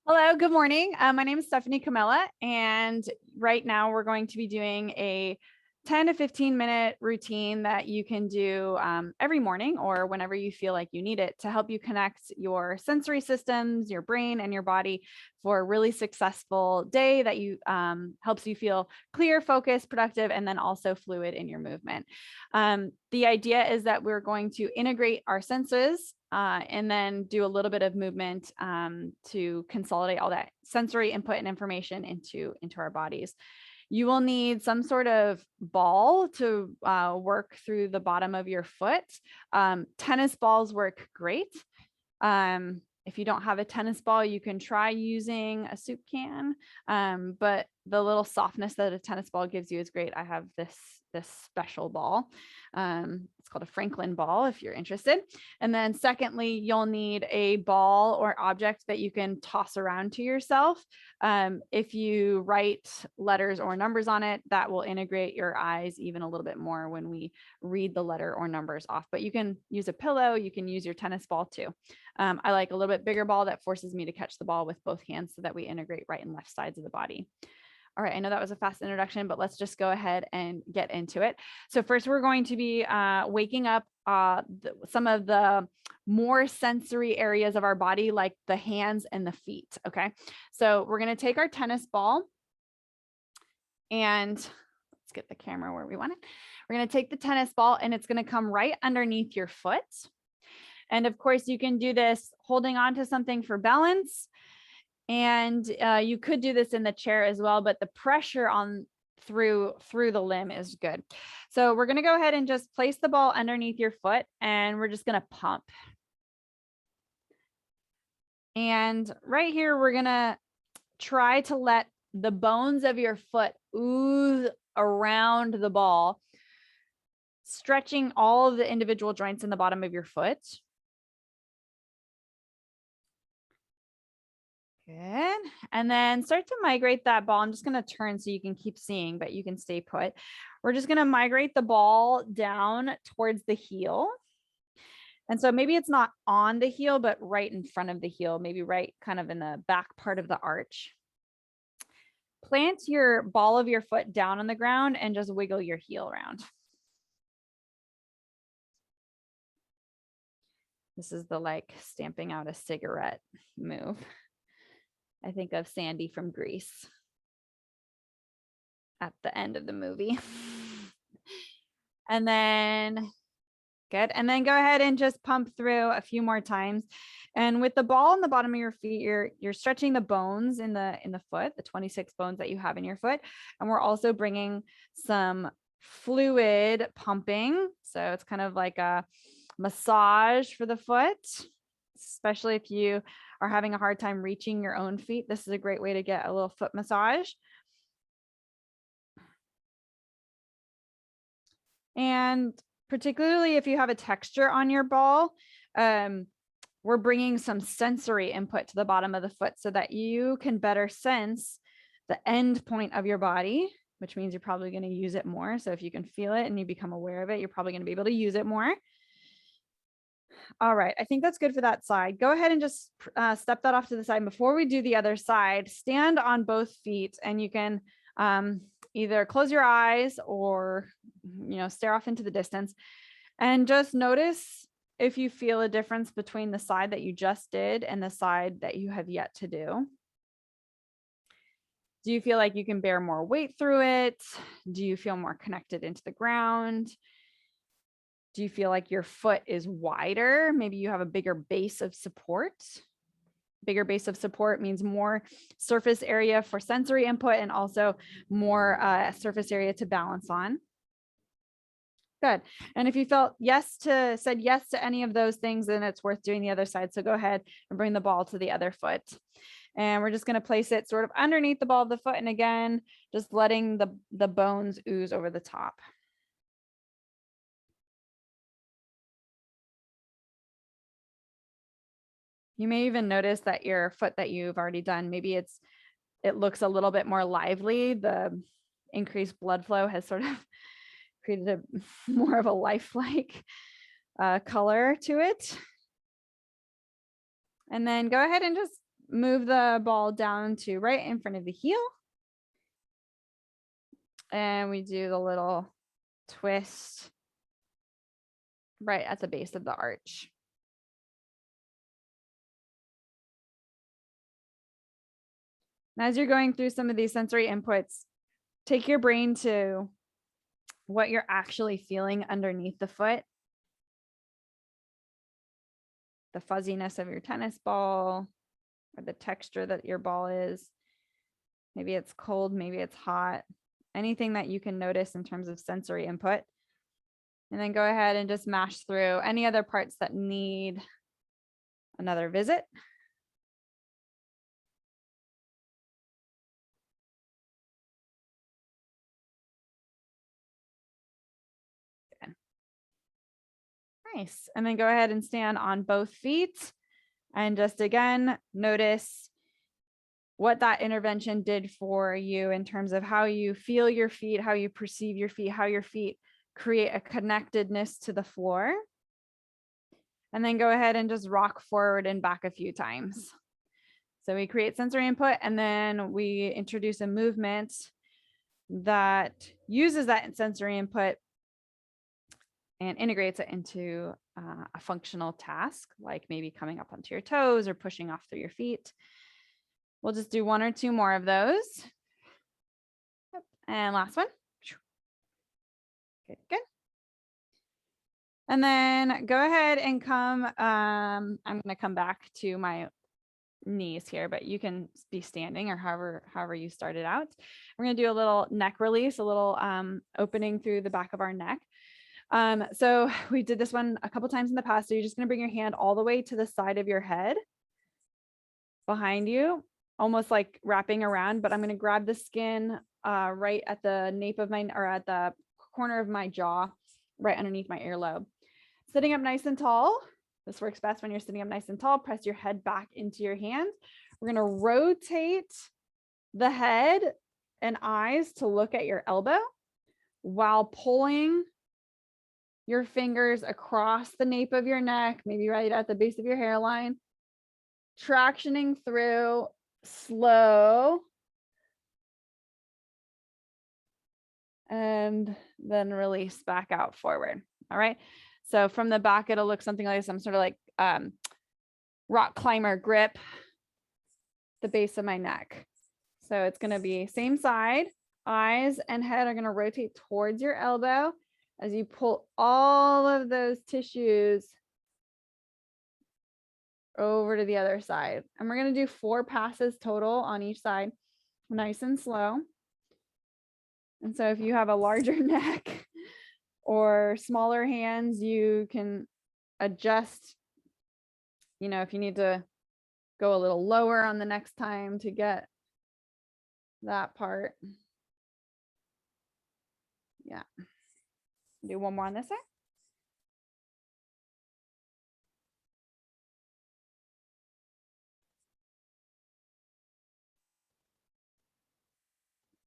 Hello, good morning. My name is Stephanie Comella, and right now we're going to be doing a 10 to 15 minute routine that you can do every morning or whenever you feel like you need it to help you connect your sensory systems, your brain, and your body for a really successful day that you helps you feel clear, focused, productive, and then also fluid in your movement. The idea is that we're going to integrate our senses and then do a little bit of movement to consolidate all that sensory input and information into our bodies. You will need some sort of ball to work through the bottom of your foot. Tennis balls work great. If you don't have a tennis ball, you can try using a soup can, but the little softness that a tennis ball gives you is great. I have this special ball. It's called a Franklin ball if you're interested. And then secondly, you'll need a ball or object that you can toss around to yourself. If you write letters or numbers on it, that will integrate your eyes even a little bit more when we read the letter or numbers off. But you can use a pillow, you can use your tennis ball too. I like a little bit bigger ball that forces me to catch the ball with both hands so that we integrate right and left sides of the body. All right, I know that was a fast introduction, but let's just go ahead and get into it. So first we're going to be waking up some of the more sensory areas of our body, like the hands and the feet, okay? So we're gonna take our tennis ball and let's get the camera where we want it. We're gonna take the tennis ball and it's gonna come right underneath your foot. And of course you can do this holding on to something for balance. And you could do this in the chair as well, but the pressure on through the limb is good. So we're going to go ahead and just place the ball underneath your foot and we're just going to pump. And right here, we're going to try to let the bones of your foot ooze around the ball, stretching all of the individual joints in the bottom of your foot. Good. And then start to migrate that ball. I'm just going to turn so you can keep seeing, but you can stay put. We're just going to migrate the ball down towards the heel. And so maybe it's not on the heel, but right in front of the heel, maybe right kind of in the back part of the arch. Plant your ball of your foot down on the ground and just wiggle your heel around. This is the like stamping out a cigarette move. I think of Sandy from Grease at the end of the movie. And then good. And then go ahead and just pump through a few more times. And with the ball on the bottom of your feet, you're stretching the bones in the foot, the 26 bones that you have in your foot. And we're also bringing some fluid pumping. So it's kind of like a massage for the foot, especially if you are having a hard time reaching your own feet. This is a great way to get a little foot massage. And particularly if you have a texture on your ball, we're bringing some sensory input to the bottom of the foot so that you can better sense the end point of your body, which means you're probably going to use it more. So if you can feel it and you become aware of it, you're probably going to be able to use it more. All right, I think that's good for that side. Go ahead and just step that off to the side. Before we do the other side, stand on both feet and you can either close your eyes or, stare off into the distance and just notice if you feel a difference between the side that you just did and the side that you have yet to do. Do you feel like you can bear more weight through it? Do you feel more connected into the ground? Do you feel like your foot is wider? Maybe you have a bigger base of support. Bigger base of support means more surface area for sensory input and also more surface area to balance on. Good. And if you said yes to any of those things, then it's worth doing the other side. So go ahead and bring the ball to the other foot. And we're just going to place it sort of underneath the ball of the foot. And again, just letting the bones ooze over the top. You may even notice that your foot that you've already done, maybe it looks a little bit more lively. The increased blood flow has sort of created a more of a lifelike color to it. And then go ahead and just move the ball down to right in front of the heel. And we do the little twist right at the base of the arch. And as you're going through some of these sensory inputs, take your brain to what you're actually feeling underneath the foot. The fuzziness of your tennis ball, or the texture that your ball is. Maybe it's cold, maybe it's hot. Anything that you can notice in terms of sensory input. And then go ahead and just mash through any other parts that need another visit. Good. Nice. And then go ahead and stand on both feet. And just again, notice what that intervention did for you in terms of how you feel your feet, how you perceive your feet, how your feet create a connectedness to the floor. And then go ahead and just rock forward and back a few times. So we create sensory input, and then we introduce a movement that uses that sensory input and integrates it into a functional task, like maybe coming up onto your toes or pushing off through your feet. We'll just do one or two more of those. And last one. Good, good. And then go ahead and come, I'm going to come back to my knees here, but you can be standing or however you started out. We're going to do a little neck release, a little opening through the back of our neck. So we did this one a couple times in the past. So you're just going to bring your hand all the way to the side of your head behind you, almost like wrapping around, but I'm going to grab the skin right at the nape of my, or at the corner of my jaw, right underneath my earlobe. Sitting up nice and tall. This works best when you're sitting up nice and tall. Press your head back into your hand. We're going to rotate the head and eyes to look at your elbow while pulling your fingers across the nape of your neck, maybe right at the base of your hairline, tractioning through slow, and then release back out forward. All right. So from the back, it'll look something like some sort of like rock climber grip, the base of my neck. So it's going to be same side, eyes and head are going to rotate towards your elbow as you pull all of those tissues over to the other side. And we're going to do 4 passes total on each side, nice and slow. And so if you have a larger neck or smaller hands, you can adjust, you know, if you need to go a little lower on the next time to get that part. Yeah. Do one more on this side.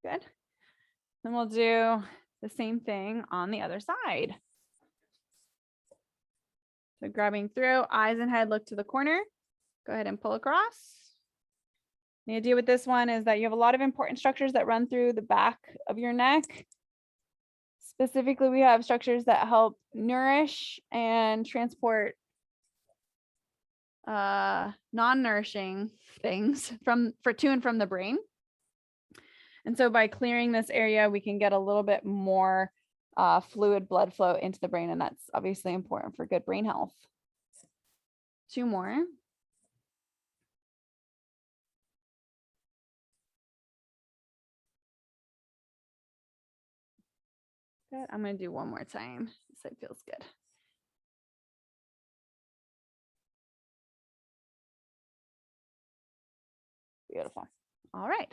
Good. Then we'll do the same thing on the other side. So grabbing through, eyes and head look to the corner. Go ahead and pull across. The idea with this one is that you have a lot of important structures that run through the back of your neck. Specifically, we have structures that help nourish and transport non-nourishing things to and from the brain. And so by clearing this area, we can get a little bit more fluid blood flow into the brain, and that's obviously important for good brain health. 2 more. Good. I'm going to do one more time. This side feels good. Beautiful. All right.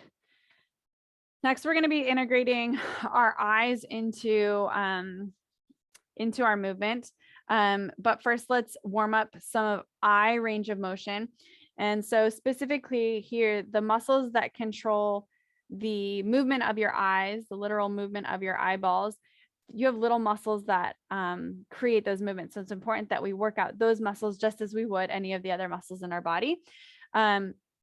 Next, we're going to be integrating our eyes into our movement. But first, let's warm up some of eye range of motion. And so specifically here, the muscles that control the movement of your eyes, the literal movement of your eyeballs, you have little muscles that create those movements. So it's important that we work out those muscles just as we would any of the other muscles in our body.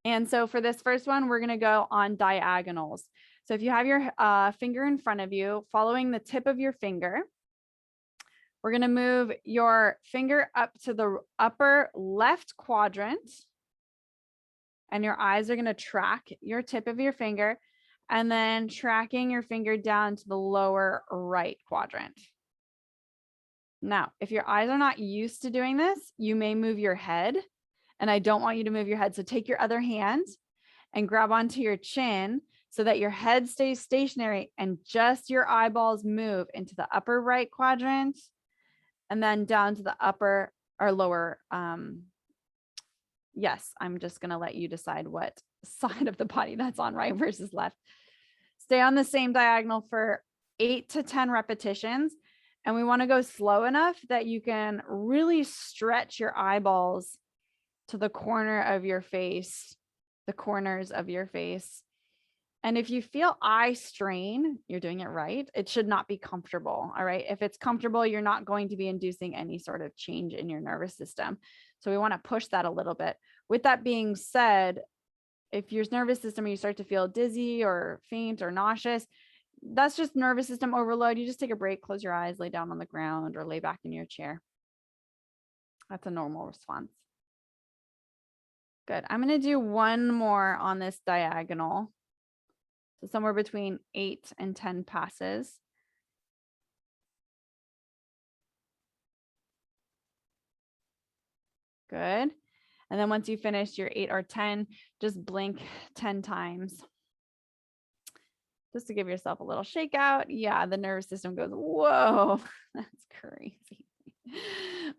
And so for this first one, we're going to go on diagonals. So if you have your finger in front of you, following the tip of your finger, we're going to move your finger up to the upper left quadrant. And your eyes are going to track your tip of your finger and then tracking your finger down to the lower right quadrant. Now, if your eyes are not used to doing this, you may move your head, and I don't want you to move your head. So take your other hand and grab onto your chin so that your head stays stationary and just your eyeballs move into the upper right quadrant and then down to the upper or lower. Yes, I'm just going to let you decide what side of the body that's on, right versus left. Stay on the same diagonal for 8 to 10 repetitions. And we want to go slow enough that you can really stretch your eyeballs to the corner of your face, the corners of your face. And if you feel eye strain, you're doing it right. It should not be comfortable. All right. If it's comfortable, you're not going to be inducing any sort of change in your nervous system. So we want to push that a little bit. With that being said, if your nervous system, you start to feel dizzy or faint or nauseous, that's just nervous system overload. You just take a break, close your eyes, lay down on the ground or lay back in your chair. That's a normal response. Good. I'm going to do one more on this diagonal. So somewhere between 8 and 10 passes. Good. And then once you finish your 8 or 10, just blink 10 times. Just to give yourself a little shakeout. Yeah, the nervous system goes, whoa, that's crazy.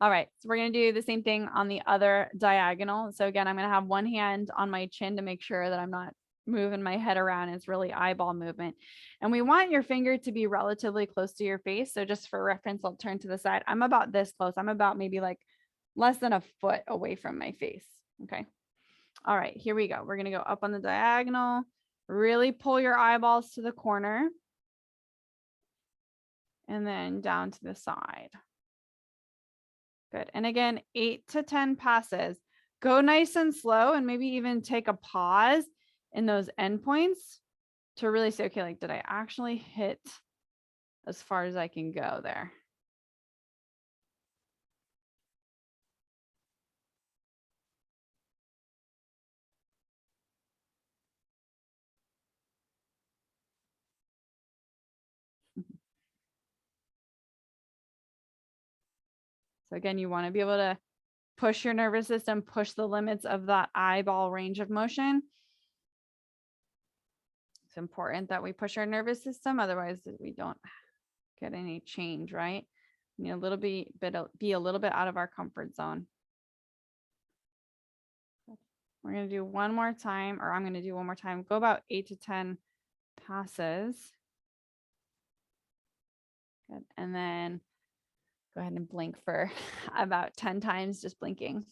All right, so we're going to do the same thing on the other diagonal. So again, I'm going to have one hand on my chin to make sure that I'm not moving my head around. It's really eyeball movement. And we want your finger to be relatively close to your face. So just for reference, I'll turn to the side. I'm about this close. I'm about maybe like less than a foot away from my face. Okay. All right, here we go. We're going to go up on the diagonal. Really pull your eyeballs to the corner. And then down to the side. Good. And again, 8 to 10 passes. Go nice and slow and maybe even take a pause in those endpoints to really say, okay, like, did I actually hit as far as I can go there? So again, you want to be able to push your nervous system, push the limits of that eyeball range of motion. It's important that we push our nervous system. Otherwise, we don't get any change, right? You know, be a little bit out of our comfort zone. We're going to do one more time, or I'm going to do one more time. Go about 8 to 10 passes. Good. And then go ahead and blink for about 10 times, just blinking.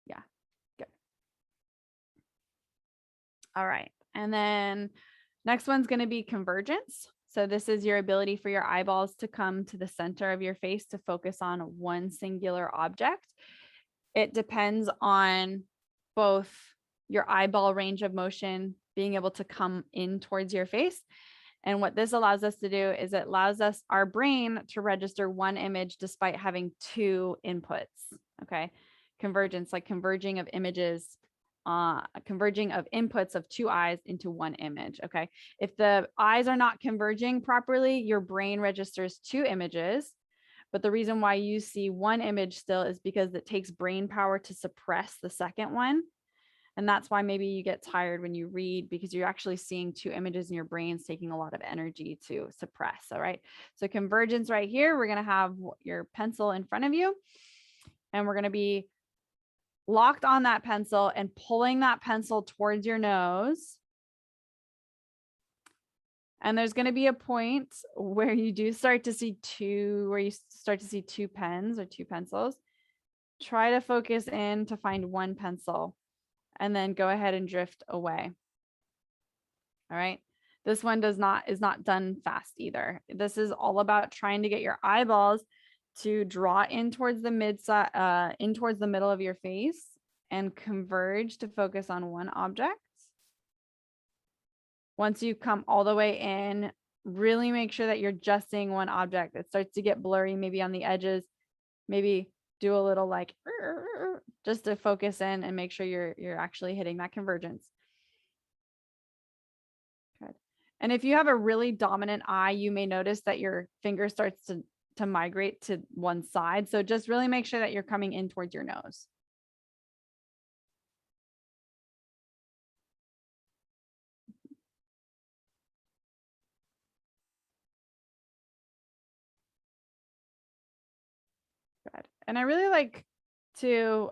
Yeah, good. All right. And then next one's going to be convergence. So this is your ability for your eyeballs to come to the center of your face to focus on one singular object. It depends on both your eyeball range of motion being able to come in towards your face. And what this allows us to do is it allows our brain to register one image despite having two inputs. Okay. Convergence, like converging of images, converging of inputs of two eyes into one image. Okay. If the eyes are not converging properly, your brain registers two images. But the reason why you see one image still is because it takes brain power to suppress the second one. And that's why maybe you get tired when you read, because you're actually seeing two images in your brain's taking a lot of energy to suppress. All right. So convergence right here, we're going to have your pencil in front of you, and we're going to be locked on that pencil and pulling that pencil towards your nose. And there's going to be a point where you do start to see two pens or two pencils. Try to focus in to find one pencil and then go ahead and drift away. All right. This one is not done fast either. This is all about trying to get your eyeballs to draw in towards the middle of your face and converge to focus on one object. Once you come all the way in, really make sure that you're just seeing one object. It starts to get blurry, maybe on the edges, maybe do a little like, just to focus in and make sure you're actually hitting that convergence. Good. And if you have a really dominant eye, you may notice that your finger starts to migrate to one side. So just really make sure that you're coming in towards your nose. Good. And I really like to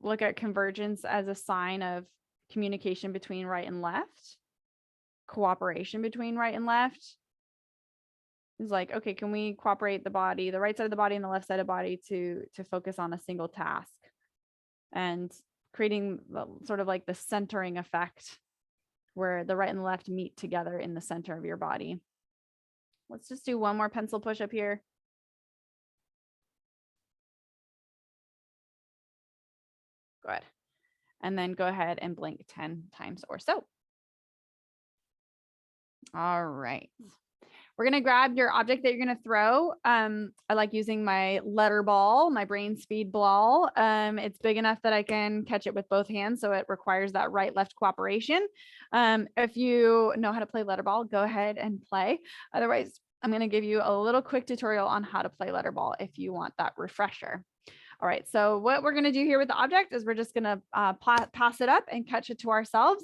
look at convergence as a sign of communication between right and left, cooperation between right and left. It's like, okay, can we cooperate the body, the right side of the body and the left side of the body to focus on a single task, and creating sort of like the centering effect where the right and the left meet together in the center of your body. Let's just do one more pencil push up here. Good. And then go ahead and blink 10 times or so. All right. We're going to grab your object that you're going to throw. I like using my Letterball, my brain speed ball. It's big enough that I can catch it with both hands, so it requires that right-left cooperation. If you know how to play Letterball, go ahead and play. Otherwise, I'm going to give you a little quick tutorial on how to play Letterball if you want that refresher. All right, so what we're going to do here with the object is we're just going to pass it up and catch it to ourselves.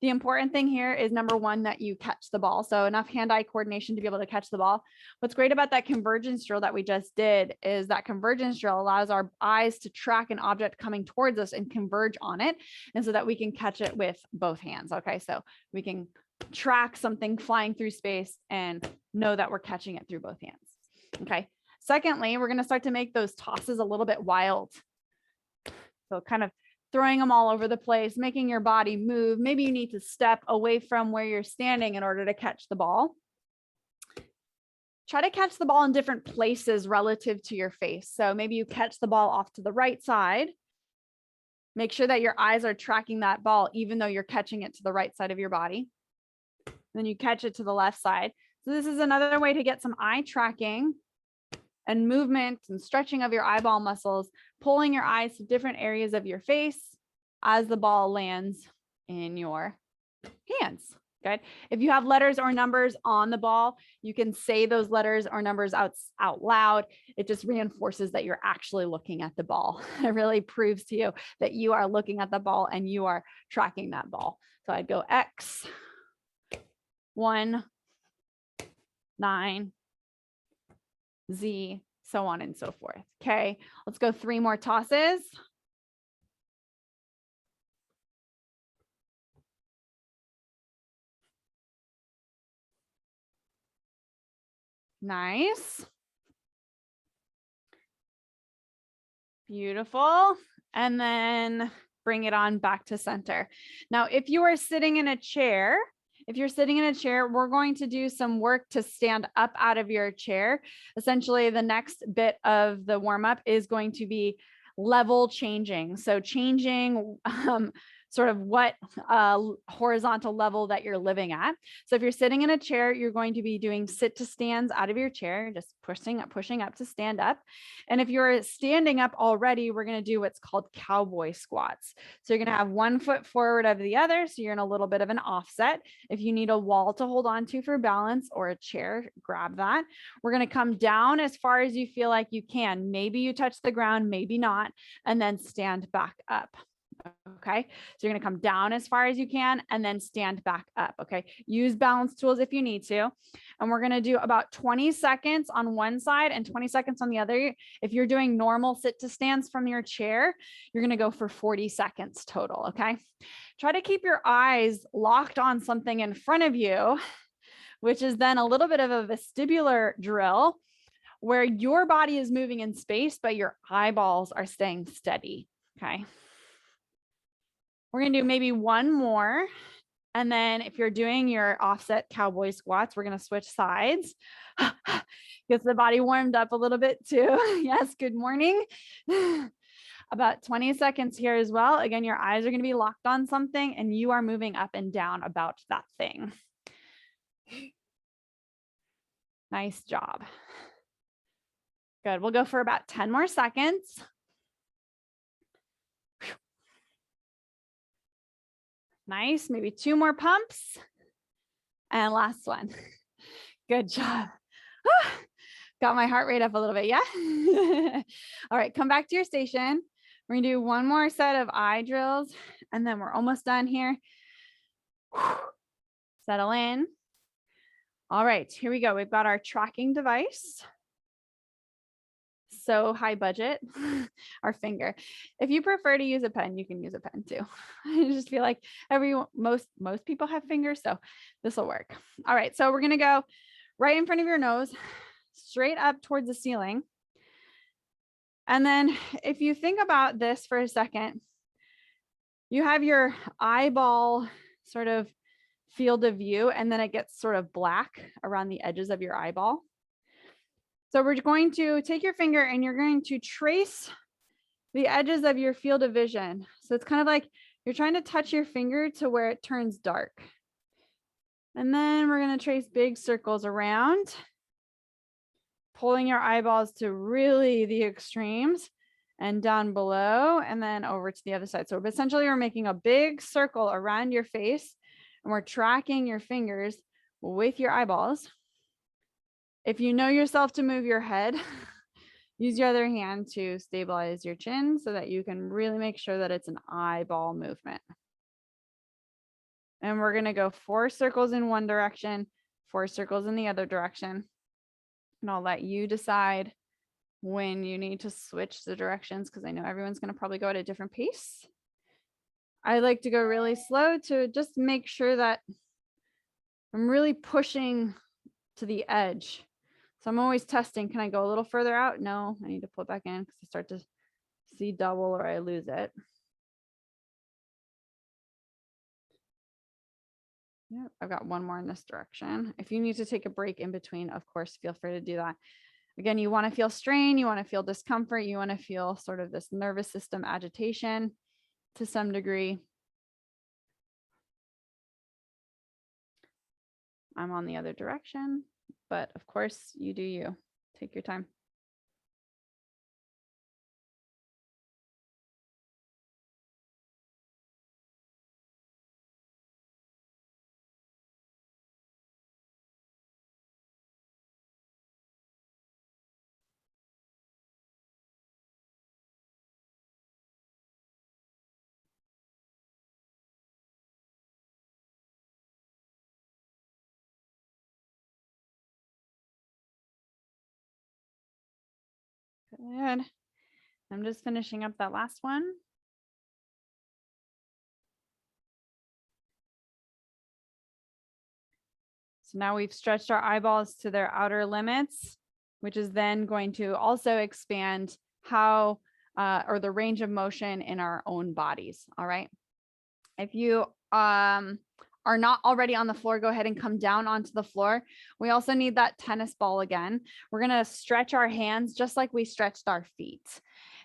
The important thing here is, number one, that you catch the ball. So enough hand-eye coordination to be able to catch the ball. What's great about that convergence drill that we just did is that convergence drill allows our eyes to track an object coming towards us and converge on it. And so that we can catch it with both hands. Okay, so we can track something flying through space and know that we're catching it through both hands. Okay. Secondly, we're going to start to make those tosses a little bit wild. So kind of throwing them all over the place, making your body move. Maybe you need to step away from where you're standing in order to catch the ball. Try to catch the ball in different places relative to your face. So maybe you catch the ball off to the right side. Make sure that your eyes are tracking that ball, even though you're catching it to the right side of your body. Then you catch it to the left side. So this is another way to get some eye tracking and movement and stretching of your eyeball muscles, pulling your eyes to different areas of your face as the ball lands in your hands. Okay. If you have letters or numbers on the ball, you can say those letters or numbers out loud. It just reinforces that you're actually looking at the ball. It really proves to you that you are looking at the ball and you are tracking that ball. So I'd go X, 1, 9, Z, so on and so forth. Okay, let's go 3 more tosses. Nice. Beautiful. And then bring it on back to center. Now, if you are sitting in a chair, we're going to do some work to stand up out of your chair. Essentially, the next bit of the warm-up is going to be level changing. So changing sort of what horizontal level that you're living at. So if you're sitting in a chair, you're going to be doing sit to stands out of your chair, just pushing up to stand up. And if you're standing up already, we're going to do what's called cowboy squats. So you're going to have one foot forward of the other. So you're in a little bit of an offset. If you need a wall to hold on to for balance or a chair, grab that. We're going to come down as far as you feel like you can. Maybe you touch the ground, maybe not, and then stand back up. Okay, so you're going to come down as far as you can and then stand back up. Okay, use balance tools if you need to. And we're going to do about 20 seconds on one side and 20 seconds on the other. If you're doing normal sit to stands from your chair, you're going to go for 40 seconds total. Okay, try to keep your eyes locked on something in front of you, which is then a little bit of a vestibular drill where your body is moving in space, but your eyeballs are staying steady. Okay. We're going to do maybe one more. And then if you're doing your offset cowboy squats, we're going to switch sides. Gets the body warmed up a little bit too. Yes, good morning. About 20 seconds here as well. Again, your eyes are going to be locked on something and you are moving up and down about that thing. Nice job. Good. We'll go for about 10 more seconds. Nice. Maybe 2 more pumps. And last one. Good job. Got my heart rate up a little bit. Yeah. All right. Come back to your station. We're going to do one more set of eye drills and then we're almost done here. Settle in. All right. Here we go. We've got our tracking device. So high budget, our finger. If you prefer to use a pen, you can use a pen too. I just feel like most people have fingers, so this will work. All right, so we're gonna go right in front of your nose, straight up towards the ceiling. And then if you think about this for a second, you have your eyeball sort of field of view, and then it gets sort of black around the edges of your eyeball. So we're going to take your finger and you're going to trace the edges of your field of vision. So it's kind of like you're trying to touch your finger to where it turns dark. And then we're going to trace big circles around, pulling your eyeballs to really the extremes and down below and then over to the other side. So essentially we're making a big circle around your face and we're tracking your fingers with your eyeballs. If you know yourself to move your head, use your other hand to stabilize your chin so that you can really make sure that it's an eyeball movement. And we're going to go 4 circles in one direction, 4 circles in the other direction. And I'll let you decide when you need to switch the directions because I know everyone's going to probably go at a different pace. I like to go really slow to just make sure that I'm really pushing to the edge. So I'm always testing. Can I go a little further out? No, I need to pull it back in because I start to see double or I lose it. Yeah, I've got one more in this direction. If you need to take a break in between, of course, feel free to do that. Again, you want to feel strain, you want to feel discomfort, you want to feel sort of this nervous system agitation to some degree. I'm on the other direction, but of course you do you. Take your time. Good. I'm just finishing up that last one. So now we've stretched our eyeballs to their outer limits, which is then going to also expand how or the range of motion in our own bodies. All right. If you are not already on the floor, go ahead and come down onto the floor. We also need that tennis ball again. We're going to stretch our hands just like we stretched our feet.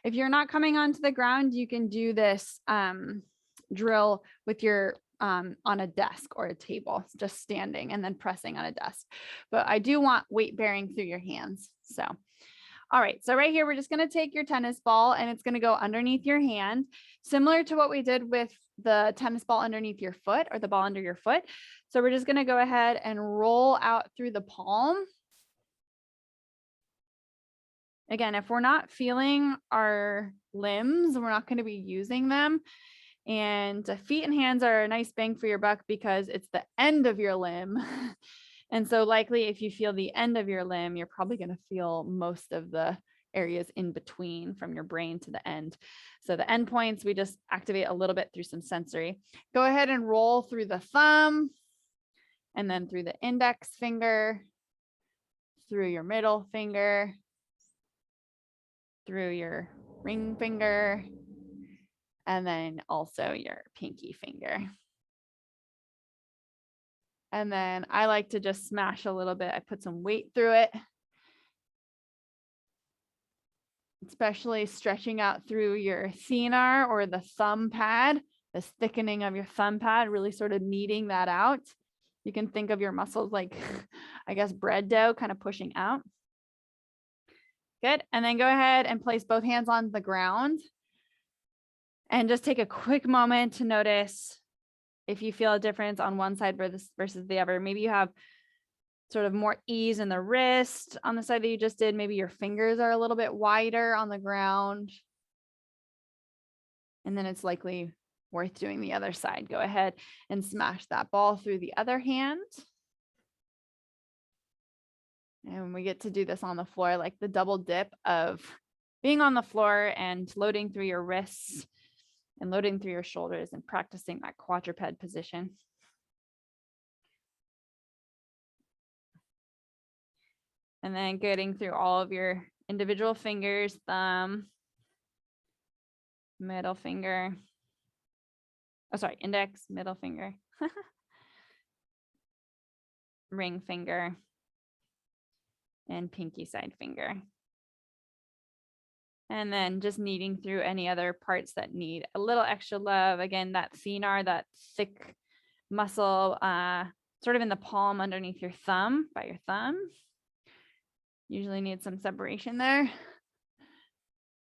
If you're not coming onto the ground, you can do this drill with your on a desk or a table, just standing and then pressing on a desk. But I do want weight bearing through your hands. So, all right. So right here, we're just going to take your tennis ball and it's going to go underneath your hand, similar to what we did with the tennis ball underneath your foot or the ball under your foot. So we're just going to go ahead and roll out through the palm. Again, if we're not feeling our limbs, we're not going to be using them. And feet and hands are a nice bang for your buck because it's the end of your limb. And so likely if you feel the end of your limb, you're probably going to feel most of the areas in between from your brain to the end. So the end points, we just activate a little bit through some sensory. Go ahead and roll through the thumb and then through the index finger, through your middle finger, through your ring finger, and then also your pinky finger. And then I like to just smash a little bit. I put some weight through it. especially stretching out through your thenar or the thumb pad, this thickening of your thumb pad, really sort of kneading that out. You can think of your muscles like, I guess, bread dough kind of pushing out. Good. And then go ahead and place both hands on the ground and just take a quick moment to notice if you feel a difference on one side versus the other. Maybe you have sort of more ease in the wrist on the side that you just did. Maybe your fingers are a little bit wider on the ground. And then it's likely worth doing the other side. Go ahead and smash that ball through the other hand. And we get to do this on the floor, like the double dip of being on the floor and loading through your wrists and loading through your shoulders and practicing that quadruped position. And then getting through all of your individual fingers, thumb, middle finger. Oh, sorry, index, middle finger, ring finger, and pinky side finger. And then just kneading through any other parts that need a little extra love. Again, that thenar, that thick muscle, sort of in the palm underneath your thumb, by your thumb. Usually need some separation there.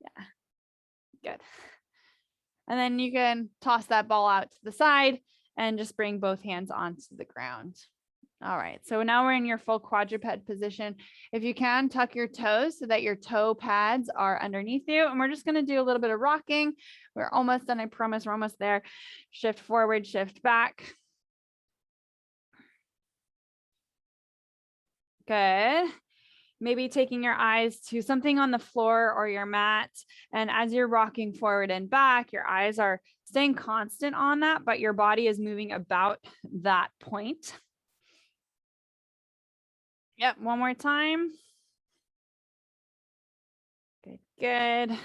Yeah, good. And then you can toss that ball out to the side and just bring both hands onto the ground. All right, so now we're in your full quadruped position. If you can, tuck your toes so that your toe pads are underneath you. And we're just gonna do a little bit of rocking. We're almost done, I promise, we're almost there. Shift forward, shift back. Good. Maybe taking your eyes to something on the floor or your mat. And as you're rocking forward and back, your eyes are staying constant on that, but your body is moving about that point. Yep, one more time. Good, good.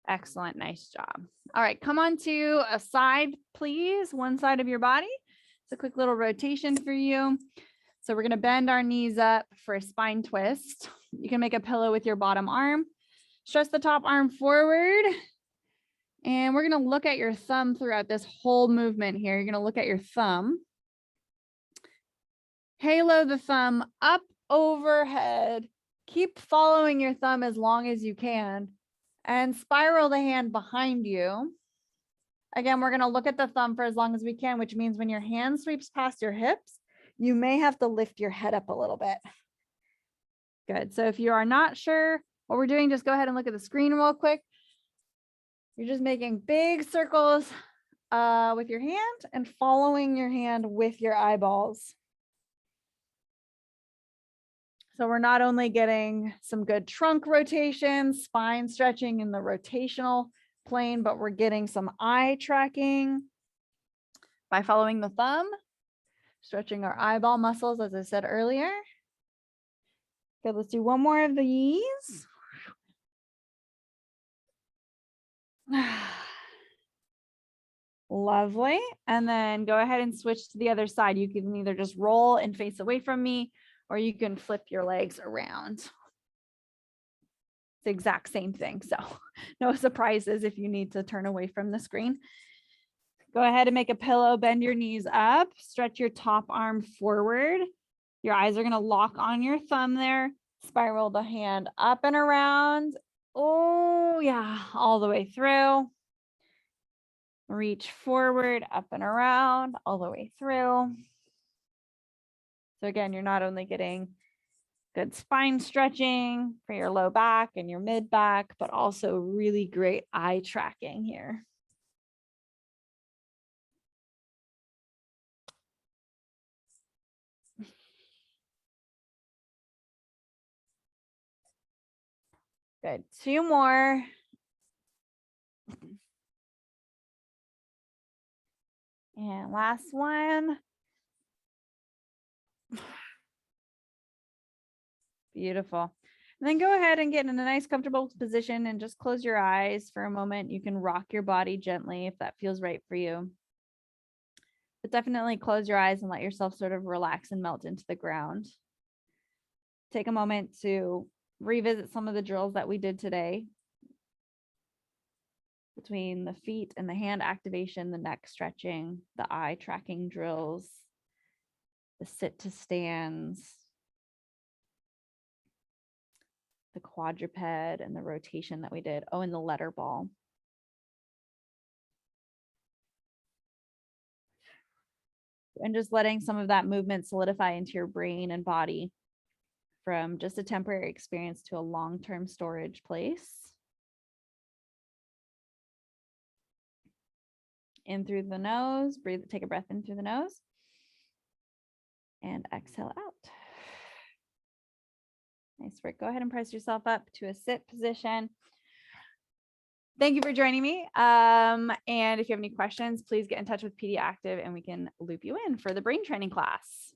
Excellent, nice job. All right, come on to a side, please. One side of your body. It's a quick little rotation for you. So we're gonna bend our knees up for a spine twist. You can make a pillow with your bottom arm. Stretch the top arm forward. And we're gonna look at your thumb throughout this whole movement here. You're gonna look at your thumb. Halo the thumb up overhead. Keep following your thumb as long as you can. And spiral the hand behind you. Again, we're gonna look at the thumb for as long as we can, which means when your hand sweeps past your hips, you may have to lift your head up a little bit. Good. So if you are not sure what we're doing, just go ahead and look at the screen real quick. You're just making big circles with your hand and following your hand with your eyeballs. So we're not only getting some good trunk rotation, spine stretching in the rotational plane, but we're getting some eye tracking by following the thumb. Stretching our eyeball muscles, as I said earlier. Okay, let's do one more of these. Lovely. And then go ahead and switch to the other side. You can either just roll and face away from me, or you can flip your legs around. It's the exact same thing. So no surprises if you need to turn away from the screen. Go ahead and make a pillow, bend your knees up, stretch your top arm forward. Your eyes are gonna lock on your thumb there. Spiral the hand up and around. Oh yeah, all the way through. Reach forward, up and around, all the way through. So again, you're not only getting good spine stretching for your low back and your mid back, but also really great eye tracking here. Good, two more. And last one. Beautiful. And then go ahead and get in a nice comfortable position and just close your eyes for a moment. You can rock your body gently if that feels right for you. But definitely close your eyes and let yourself sort of relax and melt into the ground. Take a moment to revisit some of the drills that we did today between the feet and the hand activation, the neck stretching, the eye tracking drills, the sit to stands, the quadruped and the rotation that we did. Oh, and the letterball. And just letting some of that movement solidify into your brain and body from just a temporary experience to a long-term storage place. In through the nose, breathe, take a breath in through the nose and exhale out. Nice work. Go ahead and press yourself up to a sit position. Thank you for joining me. And if you have any questions, please get in touch with PD Active and we can loop you in for the brain training class.